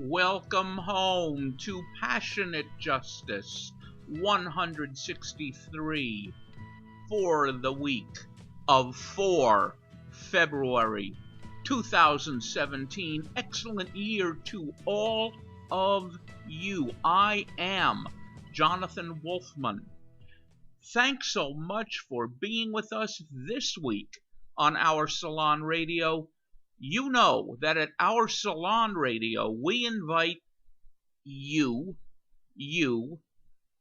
Welcome home to Passionate Justice 163 for the week of 4 February 2017. Excellent year to all of you. I am Jonathan Wolfman. Thanks so much for being with us this week on Our Salon Radio. You know that at Our Salon Radio, we invite you,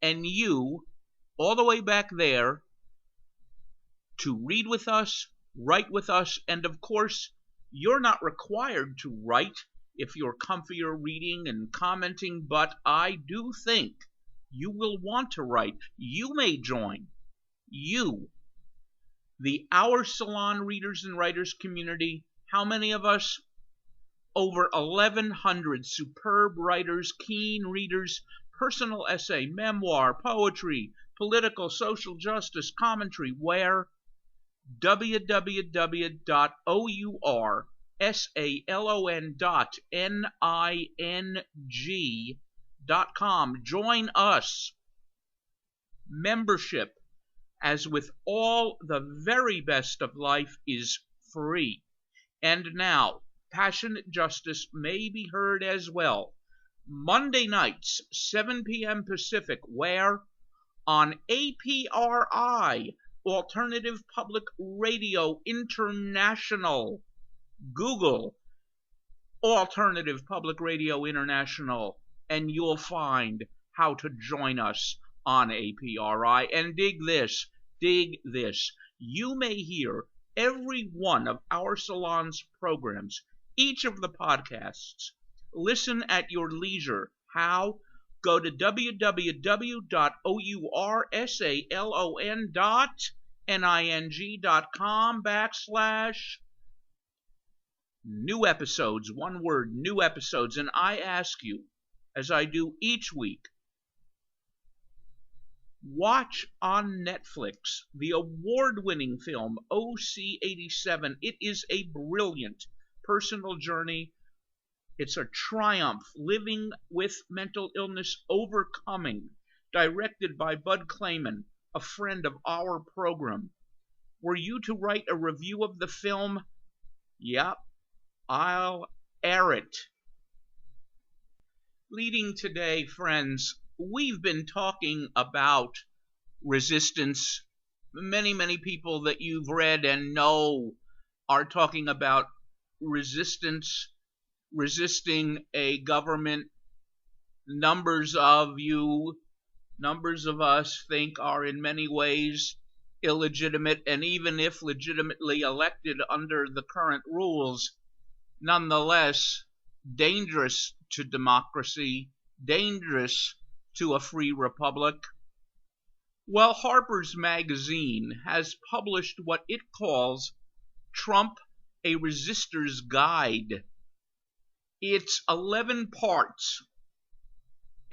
and you, all the way back there, to read with us, write with us, and of course, you're not required to write if you're comfier reading and commenting, but I do think you will want to write. You may join. You, the Our Salon readers and writers community. How many of us? Over 1,100 superb writers, keen readers, personal essay, memoir, poetry, political, social justice, commentary. Where? www.oursalon.ning.com. Join us. Membership, as with all the very best of life, is free. And now, Passionate Justice may be heard as well. Monday nights, 7 p.m. Pacific, where? On APRI, Alternative Public Radio International. Google Alternative Public Radio International, and you'll find how to join us on APRI. And dig this. You may hear every one of Our Salon's programs, each of the podcasts. Listen at your leisure. How? Go to www.oursalon.ning.com/new episodes. One word, new episodes. And I ask you, as I do each week, watch on Netflix the award-winning film OC-87. It is a brilliant personal journey. It's a triumph. Living with mental illness, overcoming. Directed by Bud Clayman, a friend of our program. Were you to write a review of the film? Yep, I'll air it. Leading today, friends, we've been talking about resistance. Many people that you've read and know are talking about resistance, resisting a government. Numbers of us think are in many ways illegitimate, and even if legitimately elected under the current rules, nonetheless dangerous to democracy, dangerous to a free republic. Well, Harper's Magazine has published what it calls Trump, a Resister's Guide. It's 11 parts,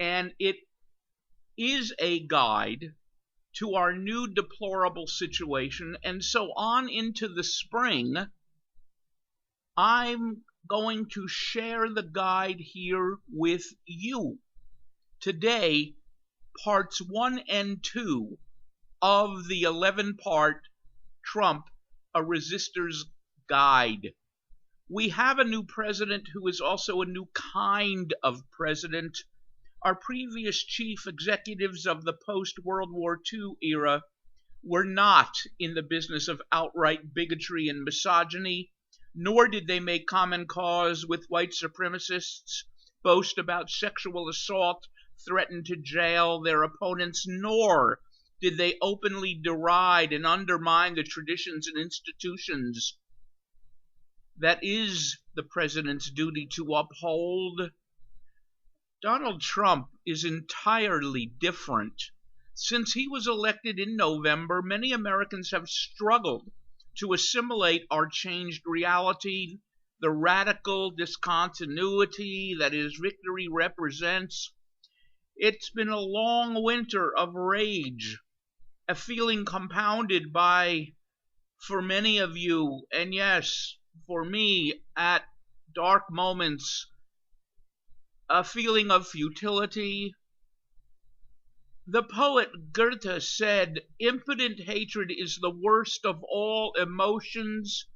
and it is a guide to our new deplorable situation. And so on into the spring, I'm going to share the guide here with you. Today, parts 1 and 2 of the 11-part Trump, a Resister's Guide. We have a new president who is also a new kind of president. Our previous chief executives of the post-World War II era were not in the business of outright bigotry and misogyny, nor did they make common cause with white supremacists, boast about sexual assault, threaten to jail their opponents, nor did they openly deride and undermine the traditions and institutions that is the president's duty to uphold. Donald Trump is entirely different. Since he was elected in November, many Americans have struggled to assimilate our changed reality, the radical discontinuity that his victory represents. It's been a long winter of rage, a feeling compounded by, for many of you, and yes, for me, at dark moments, a feeling of futility. The poet Goethe said, "Impotent hatred is the worst of all emotions.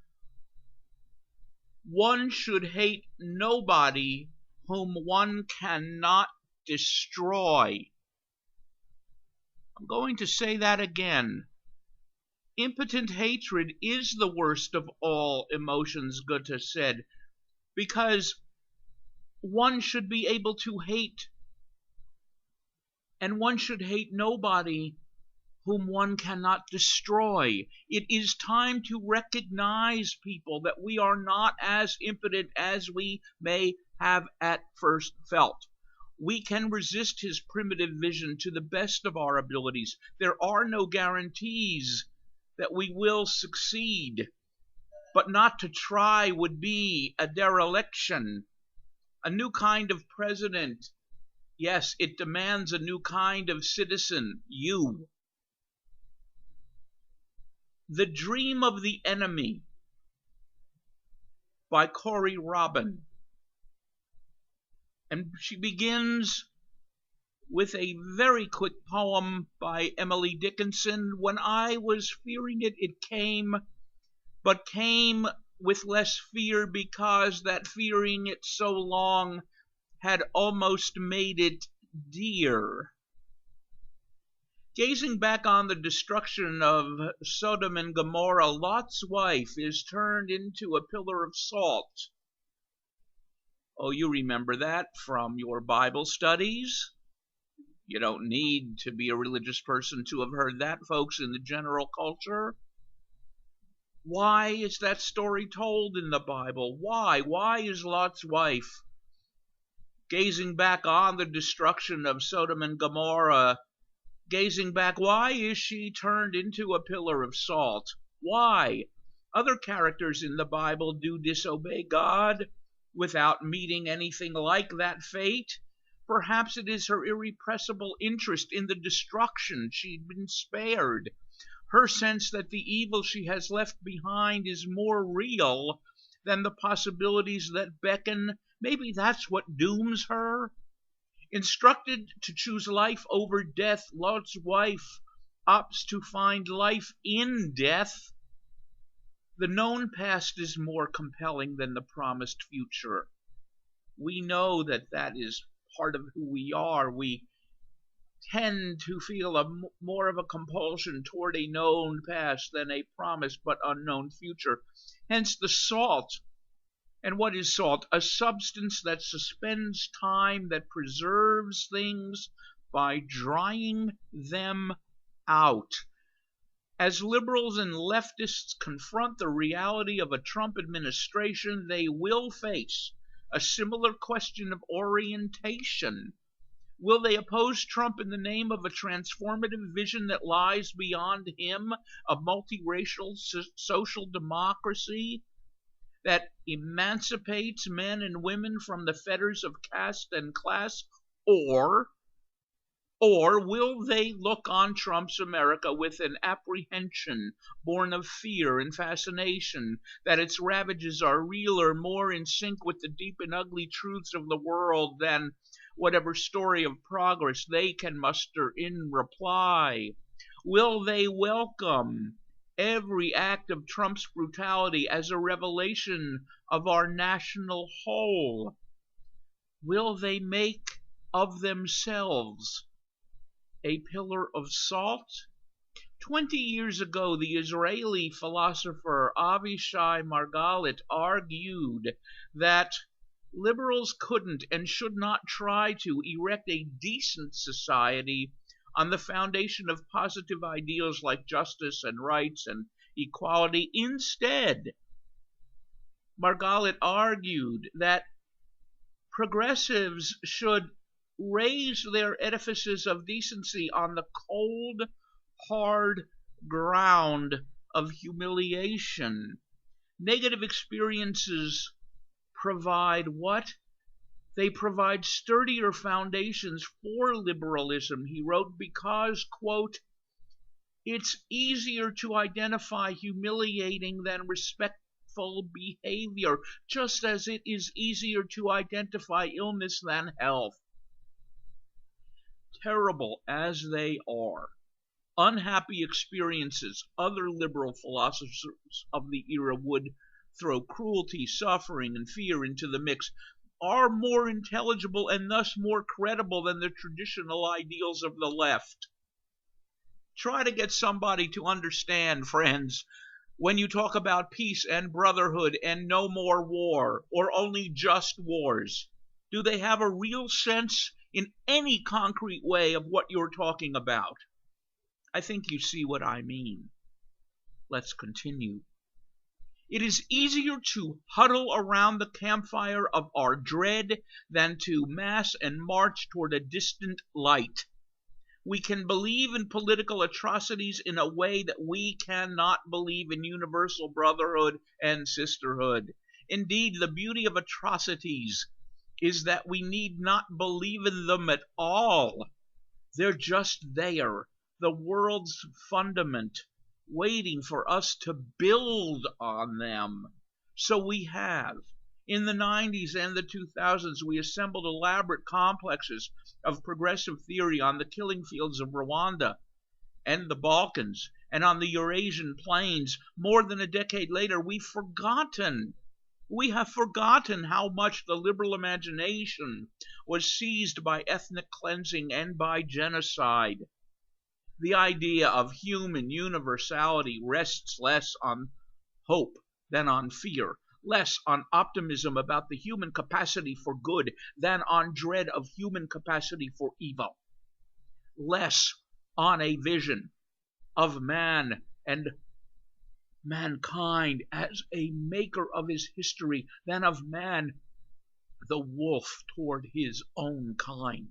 One should hate nobody whom one cannot destroy." I'm going to say that again. Impotent hatred is the worst of all emotions, Goethe said, because one should be able to hate, and one should hate nobody whom one cannot destroy. It is time to recognize, people, that we are not as impotent as we may have at first felt. We can resist his primitive vision to the best of our abilities. There are no guarantees that we will succeed, but not to try would be a dereliction. A new kind of president, yes, it demands a new kind of citizen, you. The Dream of the Enemy by Corey Robin. And she begins with a very quick poem by Emily Dickinson. When I was fearing it, it came, but came with less fear because that fearing it so long had almost made it dear. Gazing back on the destruction of Sodom and Gomorrah, Lot's wife is turned into a pillar of salt. Oh, you remember that from your Bible studies? You don't need to be a religious person to have heard that, folks, in the general culture. Why is that story told in the Bible? Why? Why is Lot's wife, gazing back on the destruction of Sodom and Gomorrah, gazing back, why is she turned into a pillar of salt? Why? Other characters in the Bible do disobey God without meeting anything like that fate. Perhaps it is her irrepressible interest in the destruction she'd been spared. Her sense that the evil she has left behind is more real than the possibilities that beckon. Maybe that's what dooms her. Instructed to choose life over death, Lot's wife opts to find life in death. The known past is more compelling than the promised future. We know that that is part of who we are. We tend to feel more of a compulsion toward a known past than a promised but unknown future. Hence the salt. And what is salt? A substance that suspends time, that preserves things by drying them out. As liberals and leftists confront the reality of a Trump administration, they will face a similar question of orientation. Will they oppose Trump in the name of a transformative vision that lies beyond him, a multiracial social democracy that emancipates men and women from the fetters of caste and class? Or will they look on Trump's America with an apprehension born of fear and fascination that its ravages are realer, more in sync with the deep and ugly truths of the world than whatever story of progress they can muster in reply? Will they welcome every act of Trump's brutality as a revelation of our national whole? Will they make of themselves a pillar of salt? 20 years ago, the Israeli philosopher Avishai Margalit argued that liberals couldn't and should not try to erect a decent society on the foundation of positive ideals like justice and rights and equality. Instead, Margalit argued that progressives should raise their edifices of decency on the cold, hard ground of humiliation. Negative experiences provide what? They provide sturdier foundations for liberalism, he wrote, because, quote, it's easier to identify humiliating than respectful harmful behavior, just as it is easier to identify illness than health. Terrible as they are, unhappy experiences other liberal philosophers of the era would throw cruelty, suffering, and fear into the mix, are more intelligible and thus more credible than the traditional ideals of the left. Try to get somebody to understand, friends, when you talk about peace and brotherhood and no more war, or only just wars. Do they have a real sense in any concrete way of what you're talking about? I think you see what I mean. Let's continue. It is easier to huddle around the campfire of our dread than to mass and march toward a distant light. We can believe in political atrocities in a way that we cannot believe in universal brotherhood and sisterhood. Indeed, the beauty of atrocities is that we need not believe in them at all. They're just there, the world's fundament, waiting for us to build on them. So we have. In the 90s and the 2000s, we assembled elaborate complexes of progressive theory on the killing fields of Rwanda and the Balkans and on the Eurasian plains. More than a decade later, we have forgotten how much the liberal imagination was seized by ethnic cleansing and by genocide. The idea of human universality rests less on hope than on fear, less on optimism about the human capacity for good than on dread of human capacity for evil, less on a vision of man and mankind as a maker of his history than of man, the wolf, toward his own kind.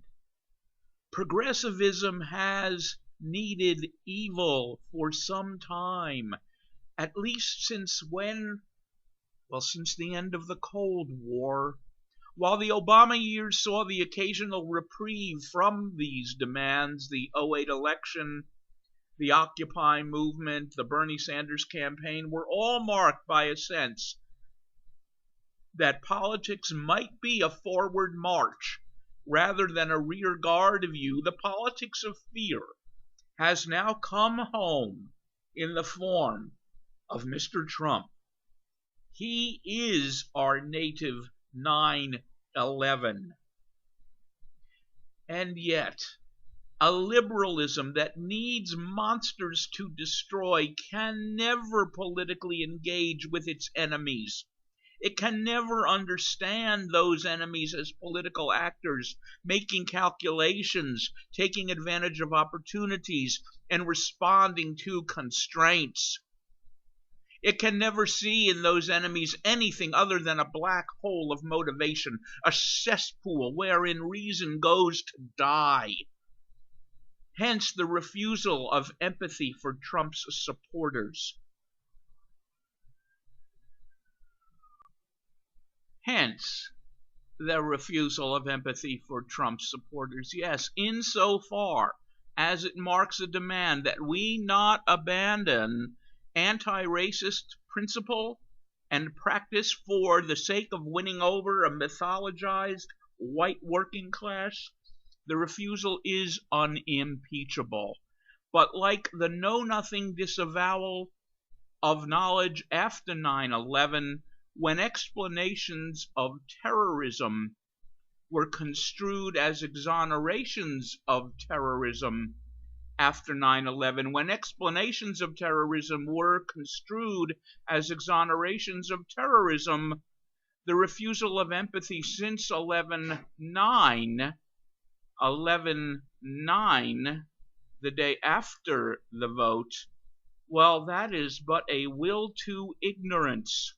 Progressivism has needed evil for some time, at least since when? Well, since the end of the Cold War. While the Obama years saw the occasional reprieve from these demands, the 2008 election, the Occupy movement, the Bernie Sanders campaign were all marked by a sense that politics might be a forward march rather than a rear guard view. The politics of fear has now come home in the form of Mr. Trump. He is our native 9/11. And yet, a liberalism that needs monsters to destroy can never politically engage with its enemies. It can never understand those enemies as political actors, making calculations, taking advantage of opportunities, and responding to constraints. It can never see in those enemies anything other than a black hole of motivation, a cesspool wherein reason goes to die. Hence the refusal of empathy for Trump's supporters. Hence the refusal of empathy for Trump's supporters. Yes, insofar as it marks a demand that we not abandon anti-racist principle and practice for the sake of winning over a mythologized white working class, the refusal is unimpeachable. But like the know-nothing disavowal of knowledge after 9/11, when explanations of terrorism were construed as exonerations of terrorism after 9/11, when explanations of terrorism were construed as exonerations of terrorism, the refusal of empathy since 11/9, the day after the vote, well, that is but a will to ignorance.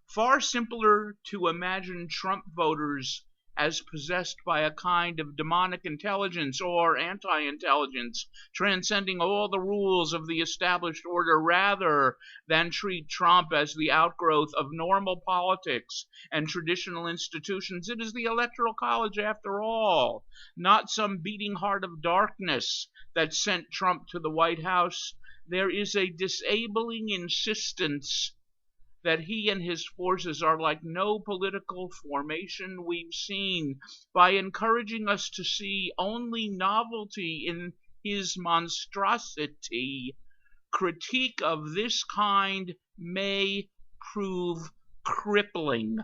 Far simpler to imagine Trump voters as possessed by a kind of demonic intelligence or anti-intelligence, transcending all the rules of the established order, rather than treat Trump as the outgrowth of normal politics and traditional institutions. It is the Electoral College, after all, not some beating heart of darkness that sent Trump to the White House. There is a disabling insistence that he and his forces are like no political formation we've seen, by encouraging us to see only novelty in his monstrosity. Critique of this kind may prove crippling.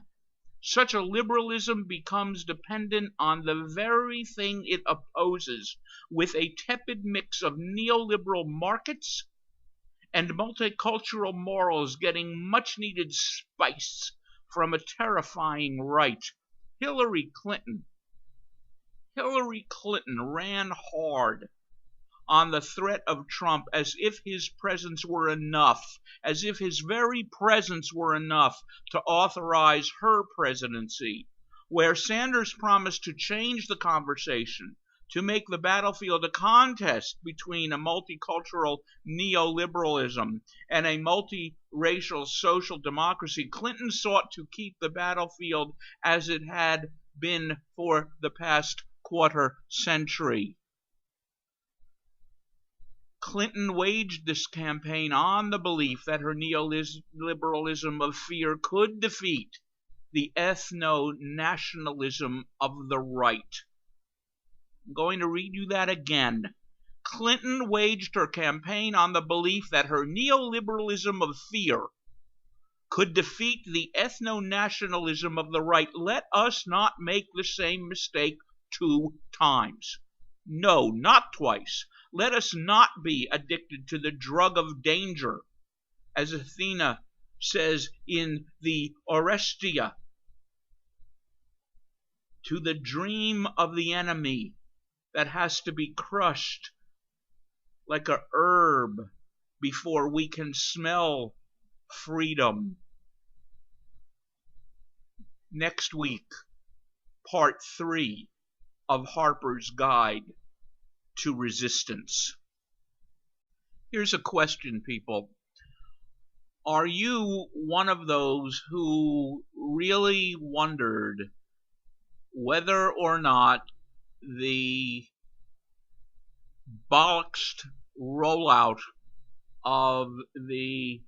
Such a liberalism becomes dependent on the very thing it opposes, with a tepid mix of neoliberal markets and multicultural morals getting much needed spice from a terrifying right. Hillary Clinton. Hillary Clinton ran hard on the threat of Trump as if his presence were enough, as if his very presence were enough to authorize her presidency, where Sanders promised to change the conversation, to make the battlefield a contest between a multicultural neoliberalism and a multiracial social democracy. Clinton sought to keep the battlefield as it had been for the past quarter century. Clinton waged this campaign on the belief that her neoliberalism of fear could defeat the ethno-nationalism of the right. I'm going to read you that again. Clinton waged her campaign on the belief that her neoliberalism of fear could defeat the ethno-nationalism of the right. Let us not make the same mistake 2 times. No, not twice. Let us not be addicted to the drug of danger, as Athena says in the Orestia, to the dream of the enemy that has to be crushed like a herb before we can smell freedom. Next week, part 3 of Harper's Guide to Resistance. Here's a question, people. Are you one of those who really wondered whether or not the bollocksed rollout of the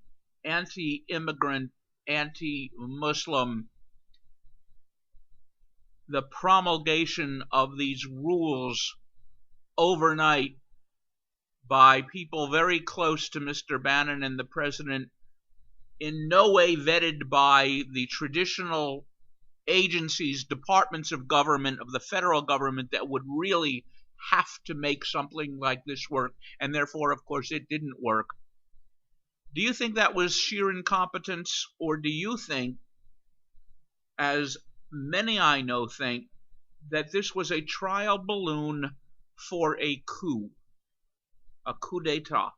anti-immigrant, anti-Muslim, the promulgation of these rules overnight by people very close to Mr. Bannon and the president, in no way vetted by the traditional agencies, departments of government, of the federal government, that would really have to make something like this work, and therefore, of course, it didn't work. Do you think that was sheer incompetence, or do you think, as many I know think, that this was a trial balloon for a coup d'etat?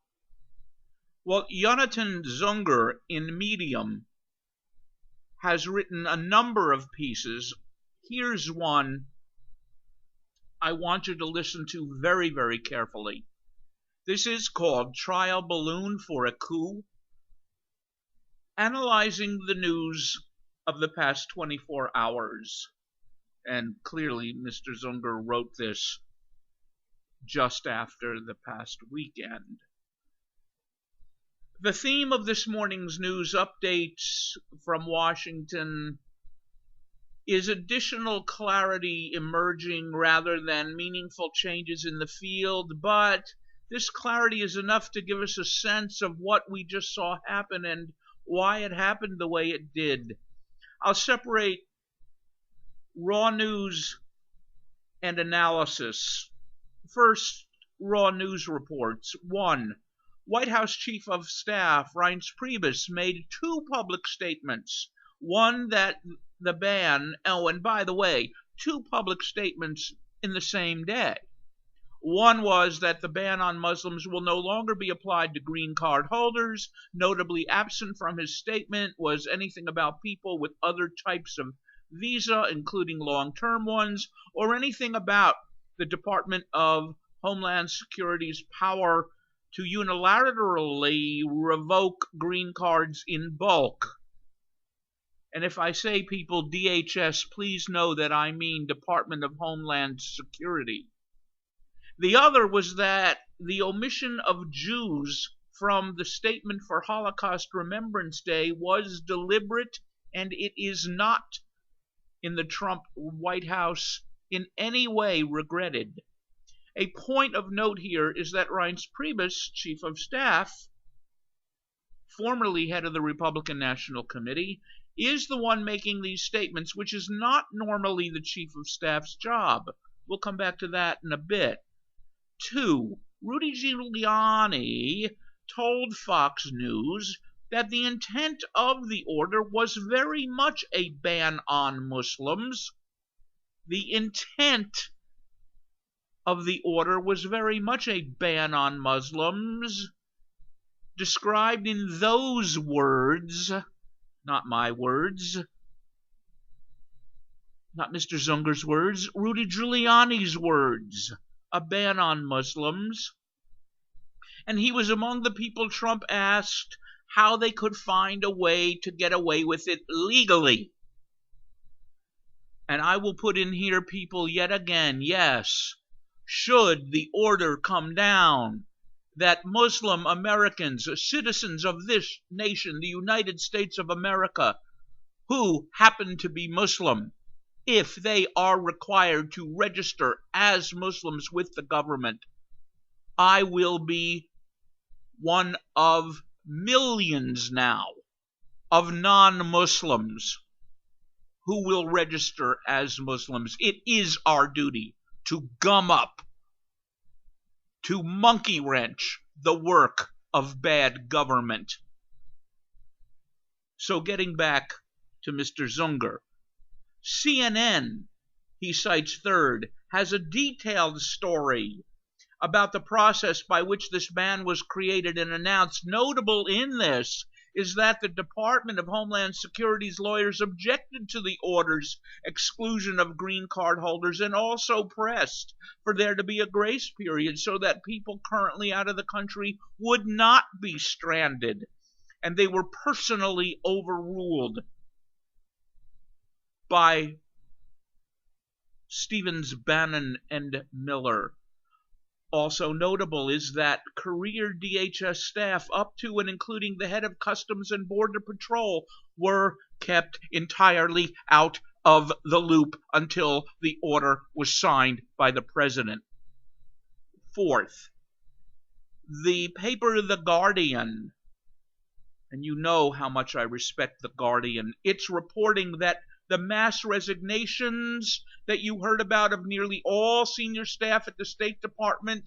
Well, Jonathan Zunger in Medium has written a number of pieces. Here's one I want you to listen to very, very carefully. This is called Trial Balloon for a Coup, analyzing the news of the past 24 hours. And clearly, Mr. Zunger wrote this just after the past weekend. The theme of this morning's news updates from Washington is additional clarity emerging rather than meaningful changes in the field, but this clarity is enough to give us a sense of what we just saw happen and why it happened the way it did. I'll separate raw news and analysis. First, raw news reports. 1. White House Chief of Staff Reince Priebus made 2 public statements. One, that the ban, and by the way, 2 public statements in the same day. One was that the ban on Muslims will no longer be applied to green card holders. Notably absent from his statement was anything about people with other types of visa, including long-term ones, or anything about the Department of Homeland Security's power to unilaterally revoke green cards in bulk. And if I say, people, DHS, please know that I mean Department of Homeland Security. The other was that the omission of Jews from the statement for Holocaust Remembrance Day was deliberate, and it is not in the Trump White House in any way regretted. A point of note here is that Reince Priebus, Chief of Staff, formerly head of the Republican National Committee, is the one making these statements, which is not normally the Chief of Staff's job. We'll come back to that in a bit. 2. Rudy Giuliani told Fox News that the intent of the order was very much a ban on Muslims. The intent of the order was very much a ban on Muslims, described in those words, not my words, not Mr. Zunger's words, Rudy Giuliani's words, a ban on Muslims. And he was among the people Trump asked how they could find a way to get away with it legally. And I will put in here, people, yet again, yes, should the order come down that Muslim Americans, citizens of this nation, the United States of America, who happen to be Muslim, if they are required to register as Muslims with the government, I will be one of millions now of non-Muslims who will register as Muslims. It is our duty to gum up, to monkey wrench the work of bad government. So getting back to Mr. Zunger, CNN, he cites third, has a detailed story about the process by which this ban was created and announced. Notable in this is that the Department of Homeland Security's lawyers objected to the order's exclusion of green card holders and also pressed for there to be a grace period so that people currently out of the country would not be stranded. And they were personally overruled by Stevens, Bannon, and Miller. Also notable is that career DHS staff up to and including the head of Customs and Border Patrol were kept entirely out of the loop until the order was signed by the president. Fourth, the paper The Guardian, and you know how much I respect The Guardian, it's reporting that the mass resignations that you heard about of nearly all senior staff at the State Department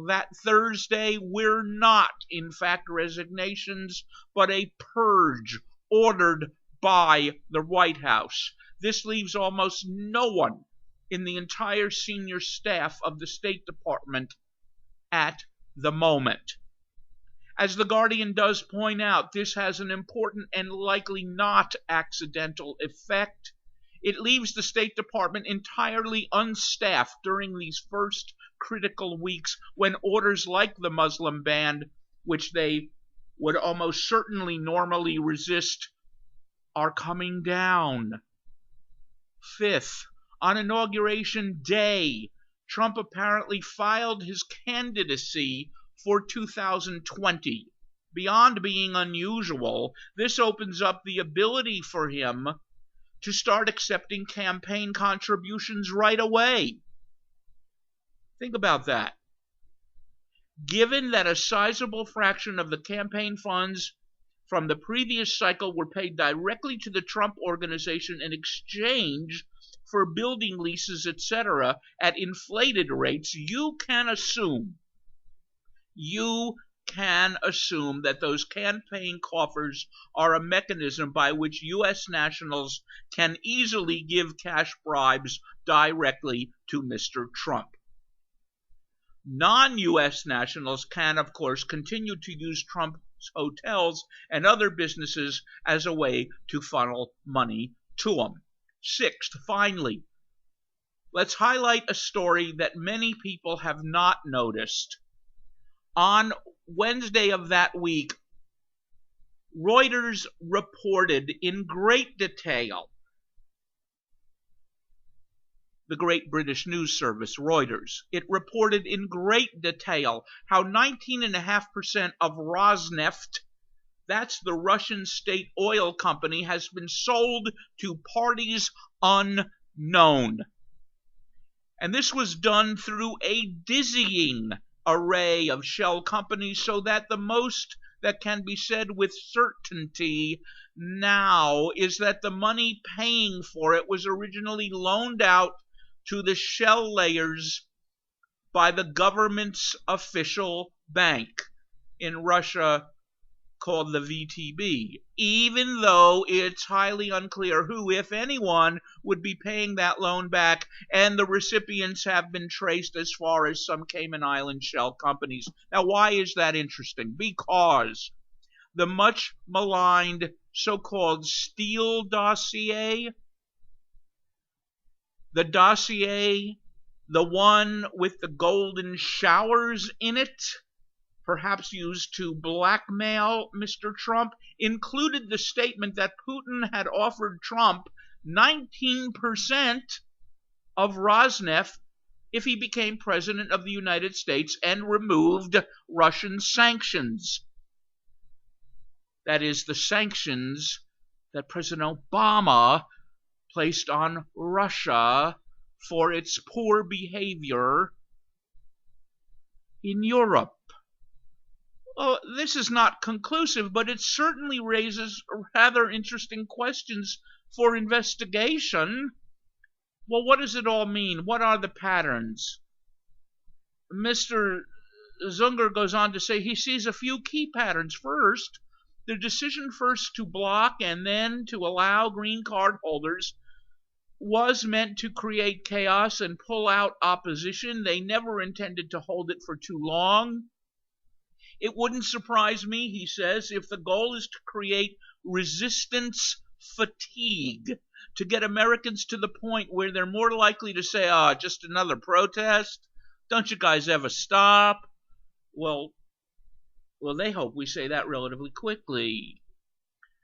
that Thursday were not, in fact, resignations, but a purge ordered by the White House. This leaves almost no one in the entire senior staff of the State Department at the moment. As The Guardian does point out, this has an important and likely not accidental effect. It leaves the State Department entirely unstaffed during these first critical weeks when orders like the Muslim ban, which they would almost certainly normally resist, are coming down. Fifth, on Inauguration Day, Trump apparently filed his candidacy for 2020. Beyond being unusual, this opens up the ability for him to start accepting campaign contributions right away. Think about that. Given that a sizable fraction of the campaign funds from the previous cycle were paid directly to the Trump Organization in exchange for building leases, etc., at inflated rates, you can assume that those campaign coffers are a mechanism by which U.S. nationals can easily give cash bribes directly to Mr. Trump. Non-U.S. nationals can, of course, continue to use Trump's hotels and other businesses as a way to funnel money to them. Sixth, finally, let's highlight a story that many people have not noticed. On Wednesday of that week, Reuters reported in great detail the great British news service, Reuters. It reported in great detail how 19.5% of Rosneft, that's the Russian state oil company, has been sold to parties unknown. And this was done through a dizzying array of shell companies, so that the most that can be said with certainty now is that the money paying for it was originally loaned out to the shell layers by the government's official bank in Russia called the VTB, even though it's highly unclear who, if anyone, would be paying that loan back, and the recipients have been traced as far as some Cayman Island shell companies. Now, why is that interesting? Because the much maligned so-called Steele dossier, the dossier, the one with the golden showers in it, perhaps used to blackmail Mr. Trump, included the statement that Putin had offered Trump 19% of Rosneft if he became president of the United States and removed Russian sanctions. That is, the sanctions that President Obama placed on Russia for its poor behavior in Europe. Well, this is not conclusive, but it certainly raises rather interesting questions for investigation. Well, what does it all mean? What are the patterns? Mr. Zunger goes on to say he sees a few key patterns. First, the decision first to block and then to allow green card holders was meant to create chaos and pull out opposition. They never intended to hold it for too long. It wouldn't surprise me, he says, if the goal is to create resistance fatigue, to get Americans to the point where they're more likely to say, just another protest. Don't you guys ever stop? Well, they hope we say that relatively quickly.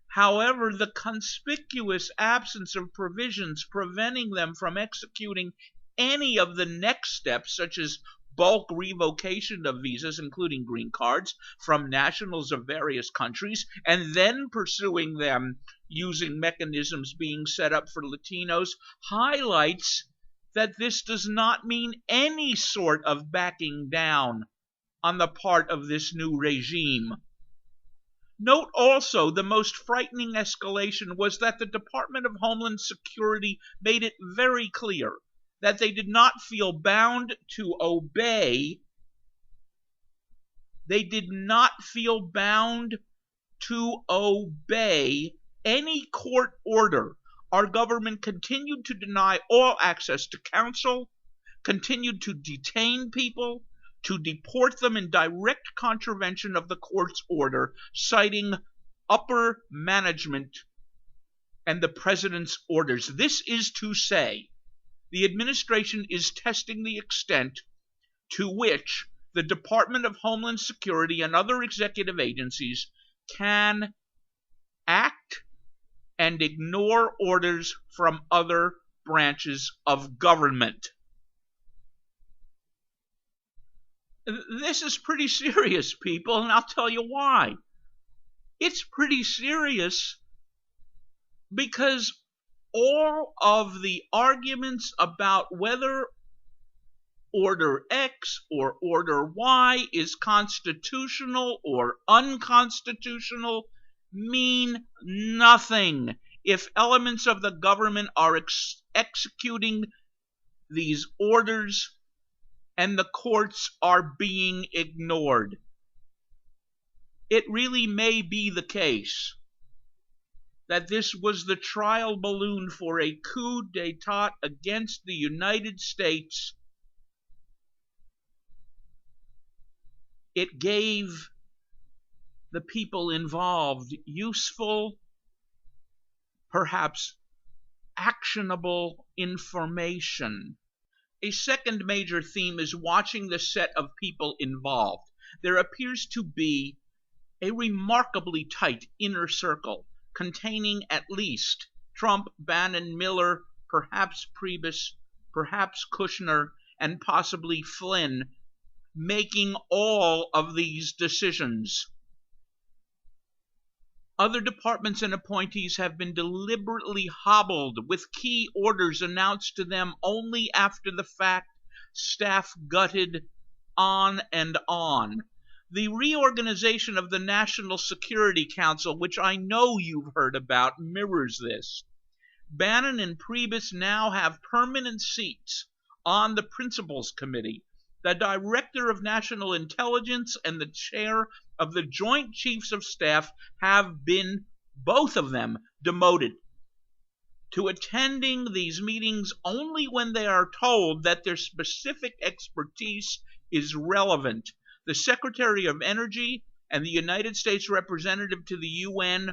However, the conspicuous absence of provisions preventing them from executing any of the next steps, such as bulk revocation of visas, including green cards, from nationals of various countries, and then pursuing them using mechanisms being set up for Latinos, highlights that this does not mean any sort of backing down on the part of this new regime. Note also the most frightening escalation was that the Department of Homeland Security made it very clear that they did not feel bound to obey. They did not feel bound to obey any court order. Our government continued to deny all access to counsel, continued to detain people, to deport them in direct contravention of the court's order, citing upper management and the president's orders. This is to say, the administration is testing the extent to which the Department of Homeland Security and other executive agencies can act and ignore orders from other branches of government. This is pretty serious, people, and I'll tell you why. It's pretty serious because all of the arguments about whether Order X or Order Y is constitutional or unconstitutional mean nothing if elements of the government are executing these orders and the courts are being ignored. It really may be the case that this was the trial balloon for a coup d'etat against the United States. It gave the people involved useful, perhaps actionable information. A second major theme is watching the set of people involved. There appears to be a remarkably tight inner circle containing at least Trump, Bannon, Miller, perhaps Priebus, perhaps Kushner, and possibly Flynn making all of these decisions. Other departments and appointees have been deliberately hobbled, with key orders announced to them only after the fact, staff gutted, on and on. The reorganization of the National Security Council, which I know you've heard about, mirrors this. Bannon and Priebus now have permanent seats on the Principals Committee. The Director of National Intelligence and the Chair of the Joint Chiefs of Staff have been, both of them, demoted to attending these meetings only when they are told that their specific expertise is relevant. The Secretary of Energy and the United States Representative to the UN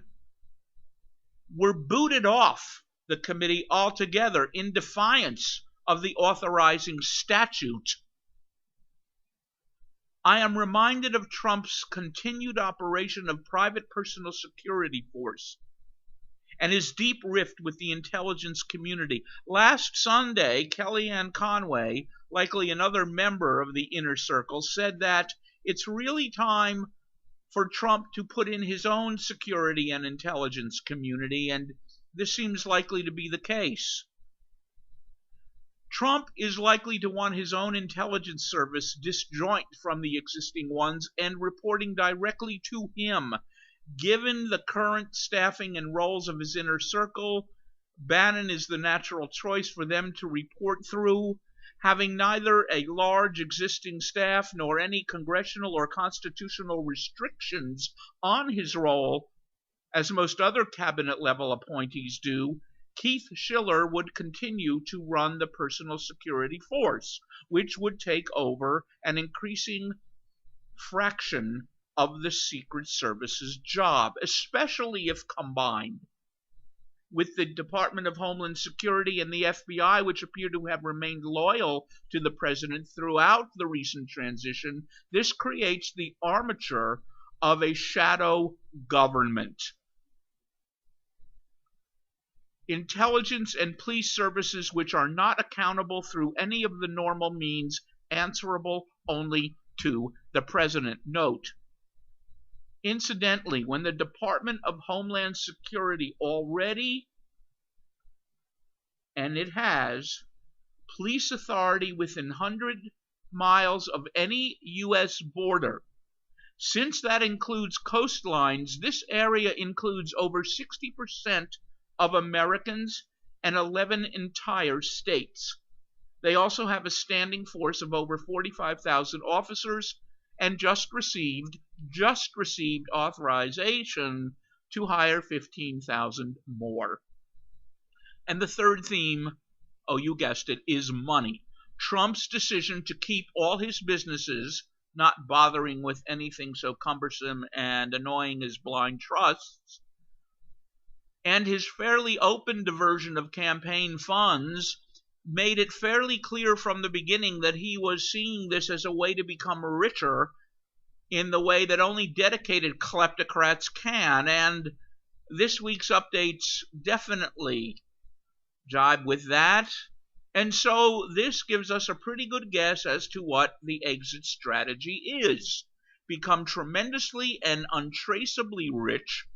were booted off the committee altogether in defiance of the authorizing statute. I am reminded of Trump's continued operation of private personal security force and his deep rift with the intelligence community. Last Sunday, Kellyanne Conway, likely another member of the inner circle, said that it's really time for Trump to put in his own security and intelligence community, and this seems likely to be the case. Trump is likely to want his own intelligence service disjoint from the existing ones and reporting directly to him. Given the current staffing and roles of his inner circle, Bannon is the natural choice for them to report through, having neither a large existing staff nor any congressional or constitutional restrictions on his role, as most other cabinet-level appointees do. Keith Schiller would continue to run the personal security force, which would take over an increasing fraction of the Secret Service's job, especially if combined with the Department of Homeland Security and the FBI, which appear to have remained loyal to the president throughout the recent transition. This creates the armature of a shadow government. Intelligence and police services which are not accountable through any of the normal means, answerable only to the president. Note, incidentally, when the Department of Homeland Security already, and it has, police authority within 100 miles of any U.S. border, since that includes coastlines, this area includes over 60% of Americans and 11 entire states. They also have a standing force of over 45,000 officers and just received authorization to hire 15,000 more. And the third theme, oh, you guessed it, is money. Trump's decision to keep all his businesses, not bothering with anything so cumbersome and annoying as blind trusts, and his fairly open diversion of campaign funds made it fairly clear from the beginning that he was seeing this as a way to become richer in the way that only dedicated kleptocrats can, and this week's updates definitely jibe with that. And so this gives us a pretty good guess as to what the exit strategy is. Become tremendously and untraceably rich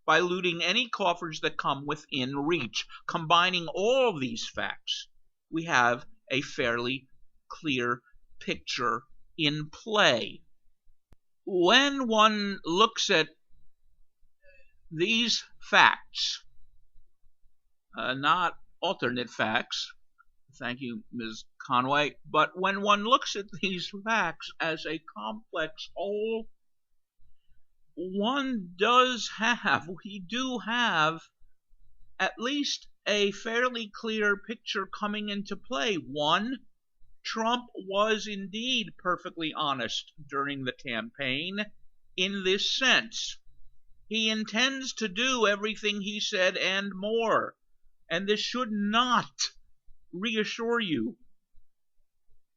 by looting any coffers that come within reach. Combining all these facts, we have a fairly clear picture in play. When one looks at these facts, not alternate facts, thank you, Ms. Conway, but when one looks at these facts as a complex whole, we do have at least a fairly clear picture coming into play. One, Trump was indeed perfectly honest during the campaign in this sense. He intends to do everything he said and more, and this should not reassure you.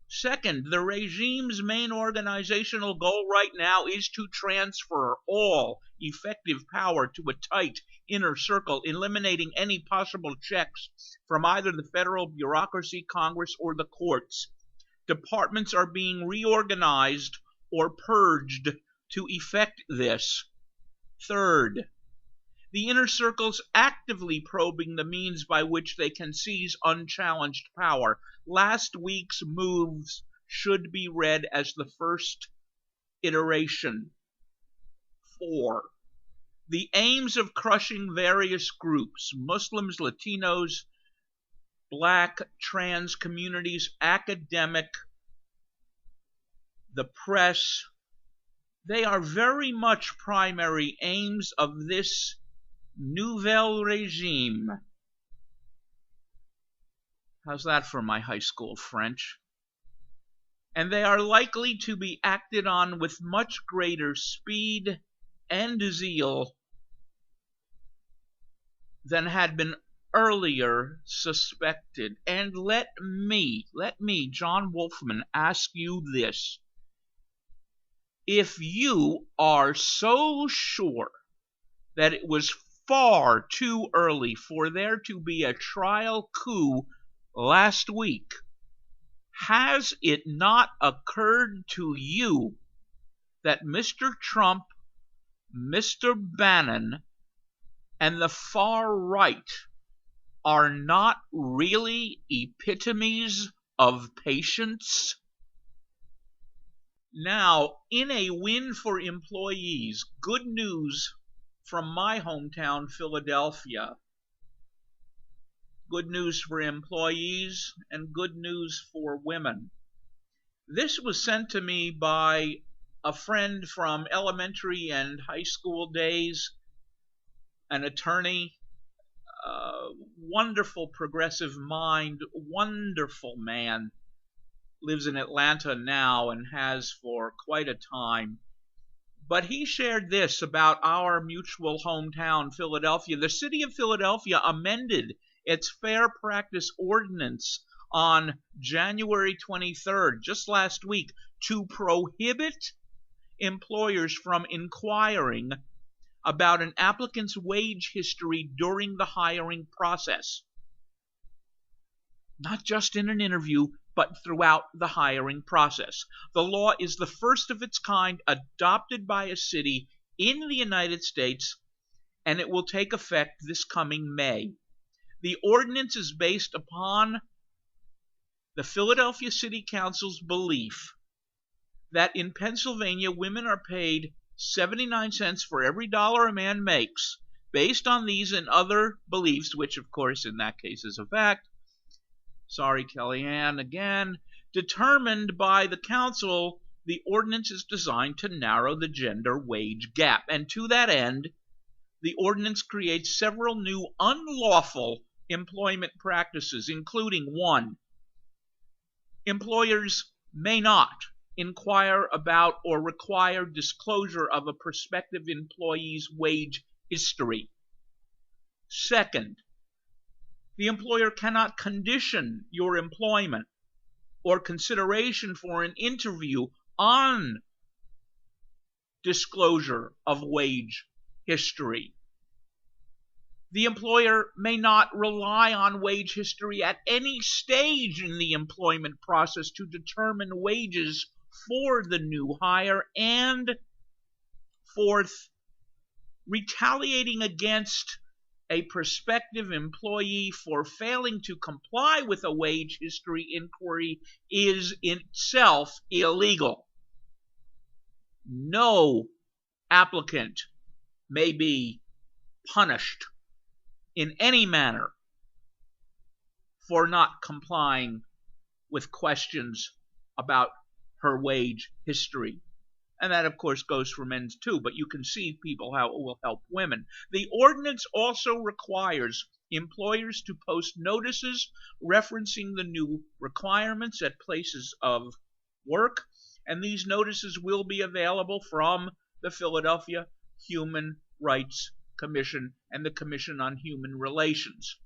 Second, the regime's main organizational goal right now is to transfer all effective power to a tight inner circle, eliminating any possible checks from either the federal bureaucracy, Congress, or the courts. Departments are being reorganized or purged to effect this. Third, the inner circles actively probing the means by which they can seize unchallenged power. Last week's moves should be read as the first iteration. 4. The aims of crushing various groups, Muslims, Latinos, Black, trans communities, academic, the press, they are very much primary aims of this nouvelle regime. How's that for my high school French? And they are likely to be acted on with much greater speed and zeal than had been earlier suspected. And let me, John Wolfman, ask you this. If you are so sure that it was far too early for there to be a trial coup last week, has it not occurred to you that Mr. Trump, Mr. Bannon, and the far right are not really epitomes of patience? Now, in a win for employees, good news from my hometown, Philadelphia. Good news for employees and good news for women. This was sent to me by a friend from elementary and high school days, an attorney, wonderful progressive mind, wonderful man, lives in Atlanta now and has for quite a time. But he shared this about our mutual hometown, Philadelphia. The city of Philadelphia amended its fair practice ordinance on January 23rd, just last week, to prohibit employers from inquiring about an applicant's wage history during the hiring process. Not just in an interview, but throughout the hiring process. The law is the first of its kind adopted by a city in the United States, and it will take effect this coming May. The ordinance is based upon the Philadelphia City Council's belief that in Pennsylvania, women are paid 79 cents for every dollar a man makes. Based on these and other beliefs, which of course in that case is a fact, sorry Kellyanne again, determined by the council, the ordinance is designed to narrow the gender wage gap. And to that end, the ordinance creates several new unlawful employment practices, including 1. Employers may not inquire about or require disclosure of a prospective employee's wage history. 2nd, the employer cannot condition your employment or consideration for an interview on disclosure of wage history. The employer may not rely on wage history at any stage in the employment process to determine wages for the new hire. And 4th, retaliating against a prospective employee for failing to comply with a wage history inquiry is in itself illegal. No applicant may be punished in any manner for not complying with questions about her wage history. And that, of course, goes for men too, but you can see people how it will help women. The ordinance also requires employers to post notices referencing the new requirements at places of work, and these notices will be available from the Philadelphia Human Rights Commission and the Commission on Human Relations.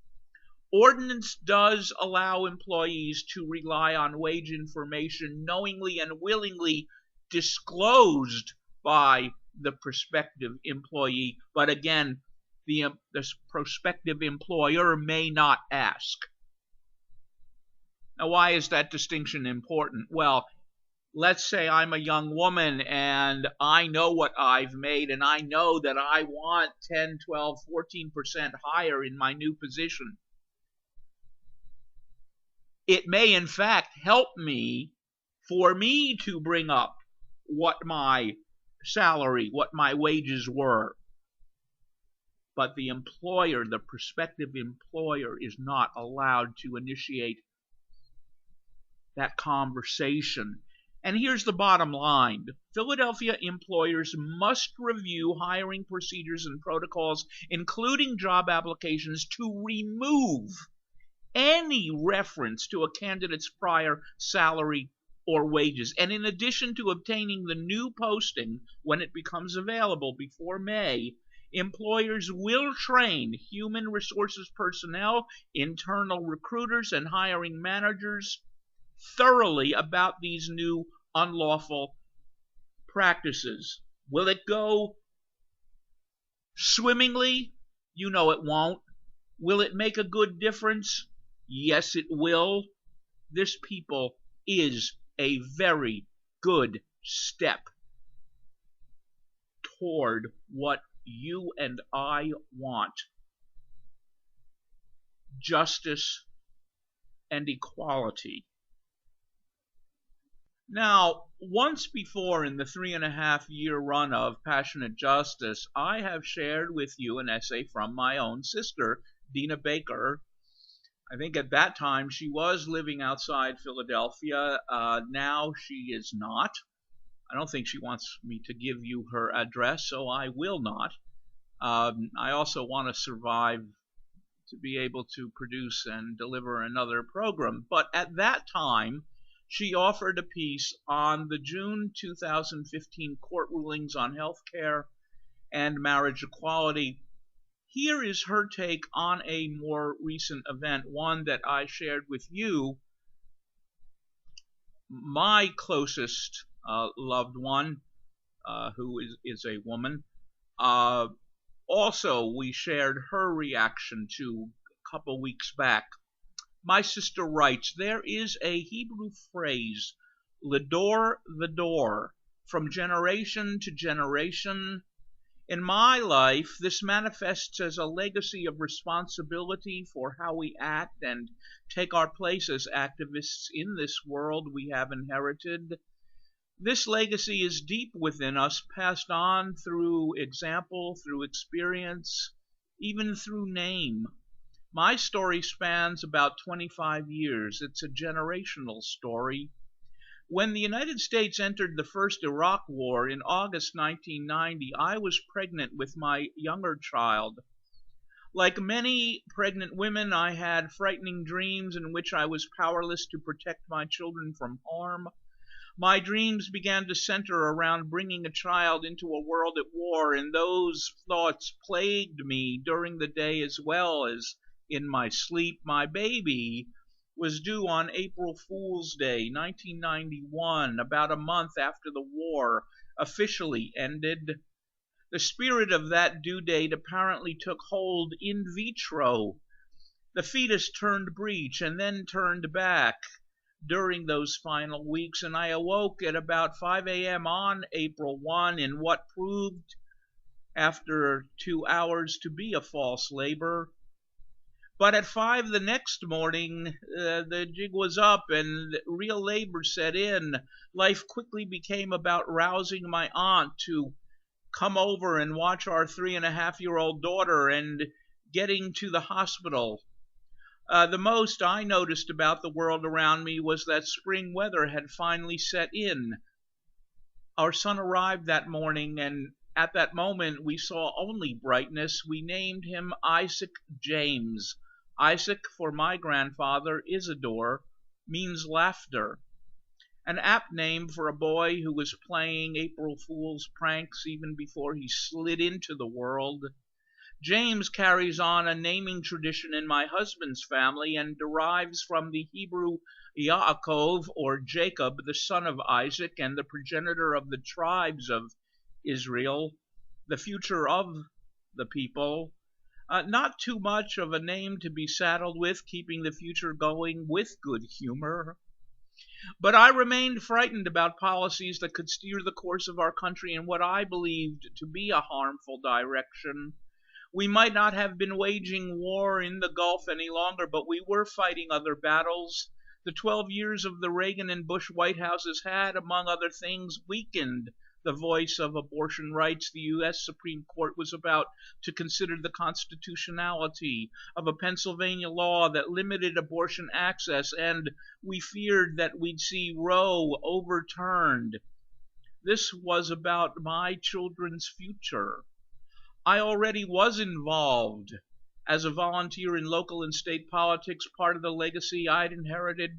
Ordinance does allow employees to rely on wage information knowingly and willingly disclosed by the prospective employee, but again, the prospective employer may not ask. Now, why is that distinction important? Well, let's say I'm a young woman and I know what I've made, and I know that I want 10, 12, 14% higher in my new position. It may, in fact, help me for me to bring up what my salary, what my wages were. But the employer, the prospective employer, is not allowed to initiate that conversation. And here's the bottom line. Philadelphia employers must review hiring procedures and protocols, including job applications, to remove any reference to a candidate's prior salary or wages. And in addition to obtaining the new posting when it becomes available before May, employers will train human resources personnel, internal recruiters, and hiring managers thoroughly about these new unlawful practices. Will it go swimmingly? You know it won't. Will it make a good difference? Yes, it will. This, people, is a very good step toward what you and I want: justice and equality. Now, once before in the 3.5-year run of Passionate Justice, I have shared with you an essay from my own sister, Dina Baker. I think at that time she was living outside Philadelphia. Now she is not. I don't think she wants me to give you her address, so I will not. I also want to survive to be able to produce and deliver another program. But at that time, she offered a piece on the June 2015 court rulings on health care and marriage equality. Here is her take on a more recent event, one that I shared with you. My closest loved one, who is a woman, also we shared her reaction to a couple weeks back. My sister writes, there is a Hebrew phrase, l'dor v'dor, from generation to generation. In my life, this manifests as a legacy of responsibility for how we act and take our place as activists in this world we have inherited. This legacy is deep within us, passed on through example, through experience, even through name. My story spans about 25 years. It's a generational story. When the United States entered the first Iraq War in August 1990, I was pregnant with my younger child. Like many pregnant women, I had frightening dreams in which I was powerless to protect my children from harm. My dreams began to center around bringing a child into a world at war, and those thoughts plagued me during the day as well as in my sleep. My baby was due on April Fool's Day, 1991, about a month after the war officially ended. The spirit of that due date apparently took hold in vitro. The fetus turned breech and then turned back during those final weeks, and I awoke at about 5 a.m. on April 1 in what proved, after 2 hours, to be a false labor. But at 5 the next morning, the jig was up and real labor set in. Life quickly became about rousing my aunt to come over and watch our 3.5-year-old daughter and getting to the hospital. The most I noticed about the world around me was that spring weather had finally set in. Our son arrived that morning, and at that moment we saw only brightness. We named him Isaac James. Isaac, for my grandfather, Isidore, means laughter, an apt name for a boy who was playing April Fool's pranks even before he slid into the world. James carries on a naming tradition in my husband's family and derives from the Hebrew Yaakov, or Jacob, the son of Isaac and the progenitor of the tribes of Israel, the future of the people. Not too much of a name to be saddled with, keeping the future going with good humor. But I remained frightened about policies that could steer the course of our country in what I believed to be a harmful direction. We might not have been waging war in the Gulf any longer, but we were fighting other battles. The 12 years of the Reagan and Bush White Houses had, among other things, weakened the voice of abortion rights. The U.S. Supreme Court was about to consider the constitutionality of a Pennsylvania law that limited abortion access, and we feared that we'd see Roe overturned. This was about my children's future. I already was involved as a volunteer in local and state politics, part of the legacy I'd inherited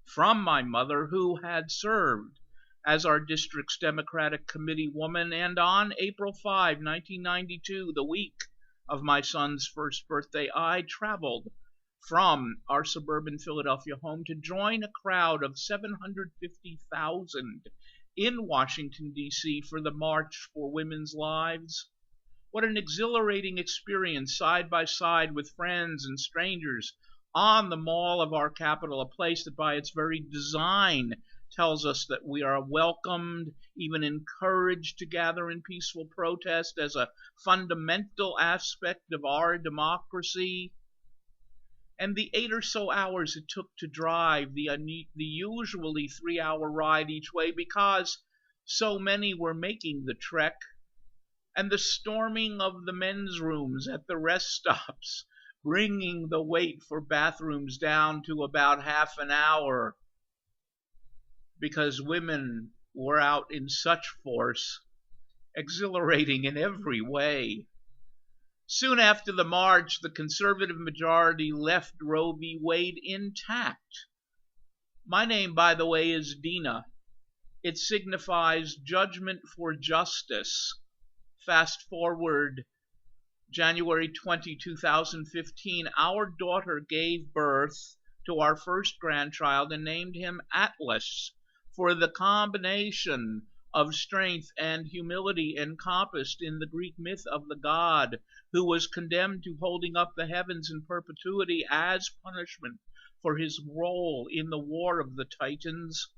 from my mother, who had served as our district's Democratic committee woman. And on April 5, 1992, the week of my son's first birthday, I traveled from our suburban Philadelphia home to join a crowd of 750,000 in Washington, D.C. for the March for Women's Lives. What an exhilarating experience, side by side with friends and strangers on the mall of our capital, a place that by its very design tells us that we are welcomed, even encouraged to gather in peaceful protest as a fundamental aspect of our democracy. And the 8 or so hours it took to drive, the usually 3-hour ride each way, because so many were making the trek, and the storming of the men's rooms at the rest stops, bringing the wait for bathrooms down to about half an hour, because women were out in such force, exhilarating in every way. Soon after the march, the conservative majority left Roe v. Wade intact. My name, by the way, is Dina. It signifies judgment for justice. Fast forward January 20, 2015, our daughter gave birth to our first grandchild and named him Atlas, for the combination of strength and humility encompassed in the Greek myth of the god who was condemned to holding up the heavens in perpetuity as punishment for his role in the War of the Titans.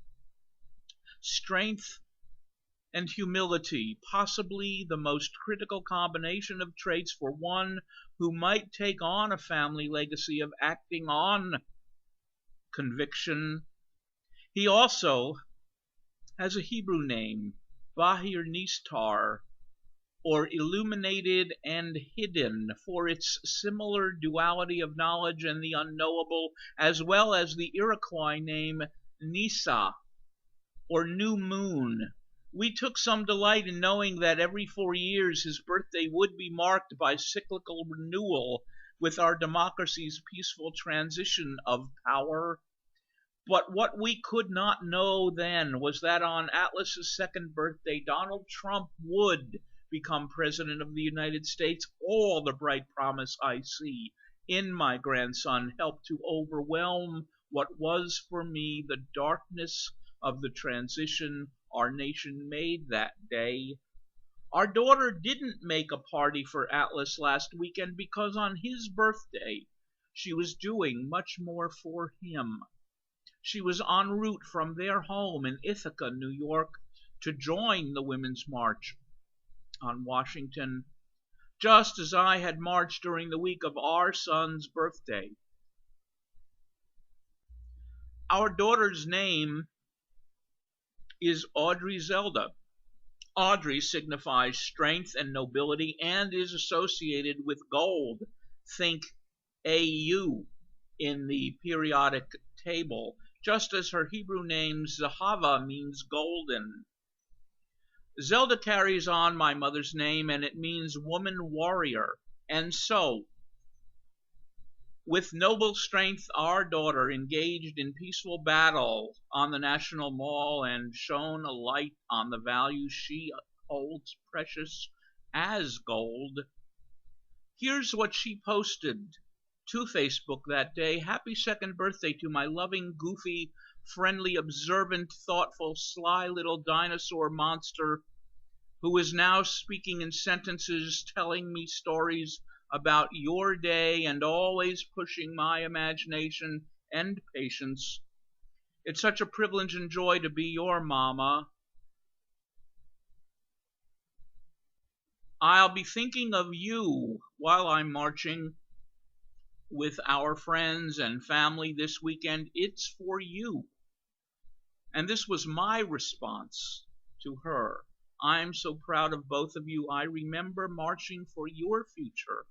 Strength and humility, possibly the most critical combination of traits for one who might take on a family legacy of acting on conviction. He also has a Hebrew name, Bahir Nistar, or illuminated and hidden, for its similar duality of knowledge and the unknowable, as well as the Iroquois name Nisa, or new moon. We took some delight in knowing that every 4 years his birthday would be marked by cyclical renewal with our democracy's peaceful transition of power. But what we could not know then was that on Atlas's second birthday, Donald Trump would become President of the United States. All the bright promise I see in my grandson helped to overwhelm what was for me the darkness of the transition our nation made that day. Our daughter didn't make a party for Atlas last weekend because on his birthday she was doing much more for him. She was en route from their home in Ithaca, New York, to join the Women's March on Washington, just as I had marched during the week of our son's birthday. Our daughter's name is Audrey Zelda. Audrey signifies strength and nobility and is associated with gold. Think AU in the periodic table, just as her Hebrew name Zahava means golden. Zelda carries on my mother's name, and it means woman warrior. And so, with noble strength, our daughter engaged in peaceful battle on the National Mall and shone a light on the values she holds precious as gold. Here's what she posted to Facebook that day. Happy second birthday to my loving, goofy, friendly, observant, thoughtful, sly little dinosaur monster, who is now speaking in sentences, telling me stories about your day and always pushing my imagination and patience. It's such a privilege and joy to be your mama. I'll be thinking of you while I'm marching with our friends and family this weekend. It's for you. And this was my response to her. I'm so proud of both of you. I remember marching for your future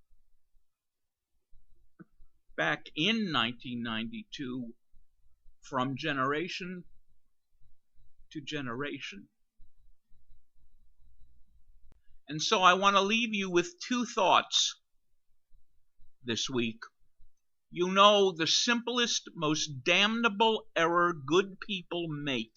back in 1992, from generation to generation. And so I want to leave you with two thoughts this week. You know, the simplest, most damnable error good people make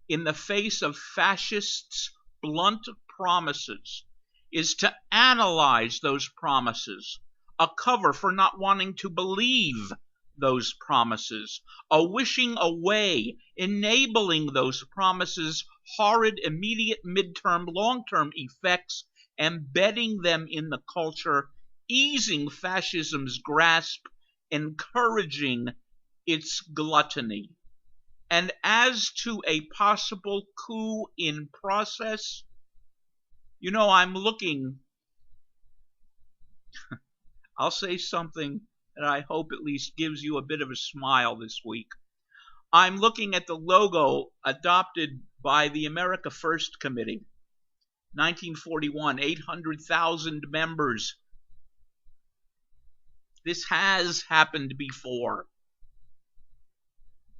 in the face of fascists' blunt promises is to analyze those promises, a cover for not wanting to believe those promises, a wishing away, enabling those promises' horrid immediate, midterm, long-term effects, embedding them in the culture, easing fascism's grasp, encouraging its gluttony. And as to a possible coup in process, you know, I'm looking, I'll say something that I hope at least gives you a bit of a smile this week. I'm looking at the logo adopted by the America First Committee, 1941, 800,000 members. This has happened before.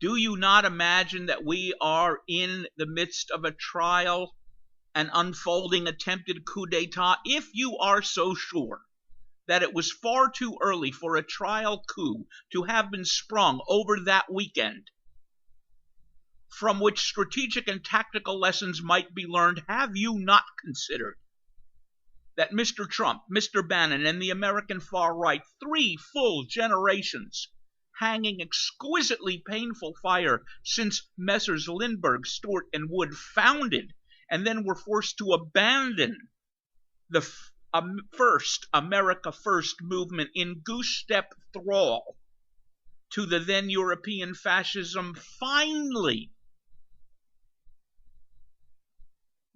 Do you not imagine that we are in the midst of a trial, an unfolding attempted coup d'etat? If you are so sure that it was far too early for a trial coup to have been sprung over that weekend, from which strategic and tactical lessons might be learned, have you not considered that Mr. Trump, Mr. Bannon, and the American far right, 3 full generations, hanging exquisitely painful fire since Messrs. Lindbergh, Stewart, and Wood founded and then were forced to abandon the first America First movement in goose-step thrall to the then European fascism, finally,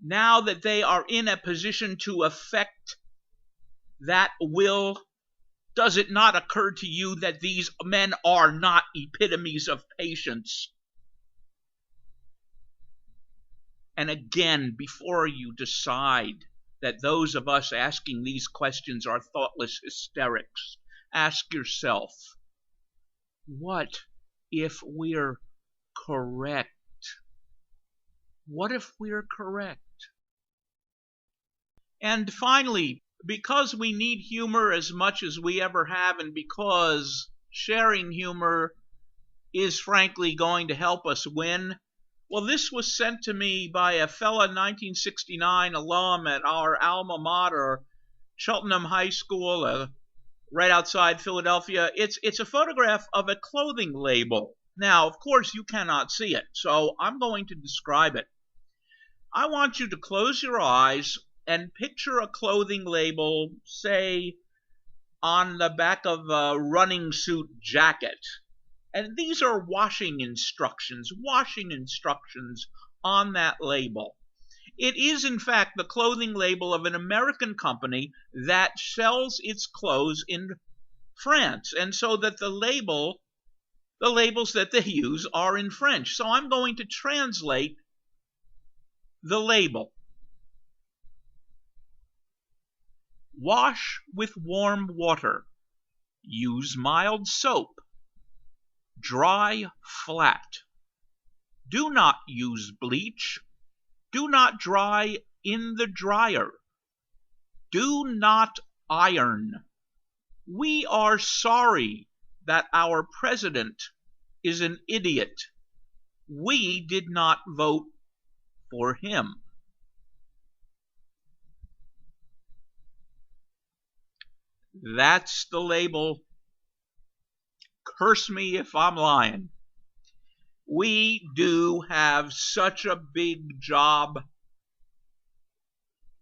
now that they are in a position to effect that will, does it not occur to you that these men are not epitomes of patience? And again, before you decide that those of us asking these questions are thoughtless hysterics, ask yourself, what if we're correct? What if we're correct? And finally, because we need humor as much as we ever have, and because sharing humor is frankly going to help us win, well, this was sent to me by a fellow 1969 alum at our alma mater, Cheltenham High School, right outside Philadelphia. It's a photograph of a clothing label. Now, of course, you cannot see it, so I'm going to describe it. I want you to close your eyes and picture a clothing label, say, on the back of a running suit jacket. And these are washing instructions on that label. It is, in fact, the clothing label of an American company that sells its clothes in France. And so that the labels that they use are in French. So I'm going to translate the label. Wash with warm water. Use mild soap. Dry flat. Do not use bleach. Do not dry in the dryer. Do not iron. We are sorry that our president is an idiot. We did not vote for him. That's the label. Curse me if I'm lying. We do have such a big job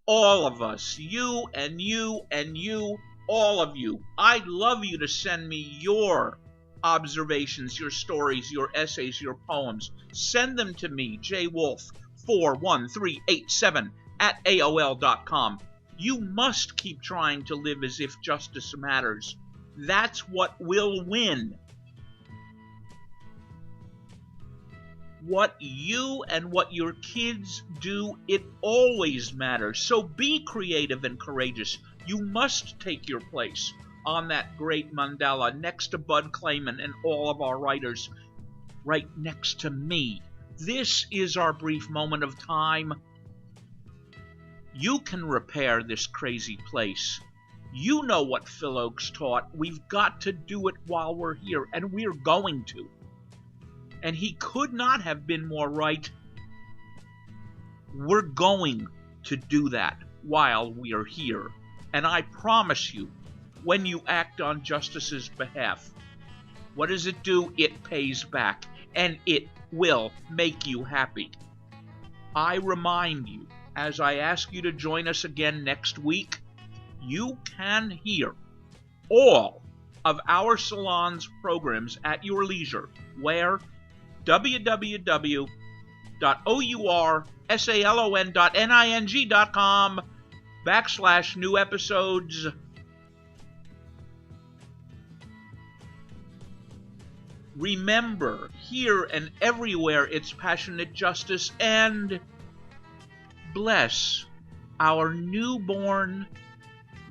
all of us, you and you and you, all of you. I'd love you to send me your observations, your stories, your essays, your poems. Send them to me, jwolf41387 at AOL.com. You must keep trying to live as if justice matters. That's what will win. What you and what your kids do, it always matters. So be creative and courageous. You must take your place on that great mandala next to Bud Clayman and all of our writers, right next to me. This is our brief moment of time. You can repair this crazy place. You know what Phil Oakes taught. We've got to do it while we're here, and we're going to. And he could not have been more right. We're going to do that while we are here. And I promise you, when you act on justice's behalf, what does it do? It pays back, and it will make you happy. I remind you, as I ask you to join us again next week, you can hear all of our salon's programs at your leisure, where www.oursalon.ning.com/new episodes. Remember, here and everywhere it's passionate justice, and bless our newborn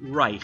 Reich.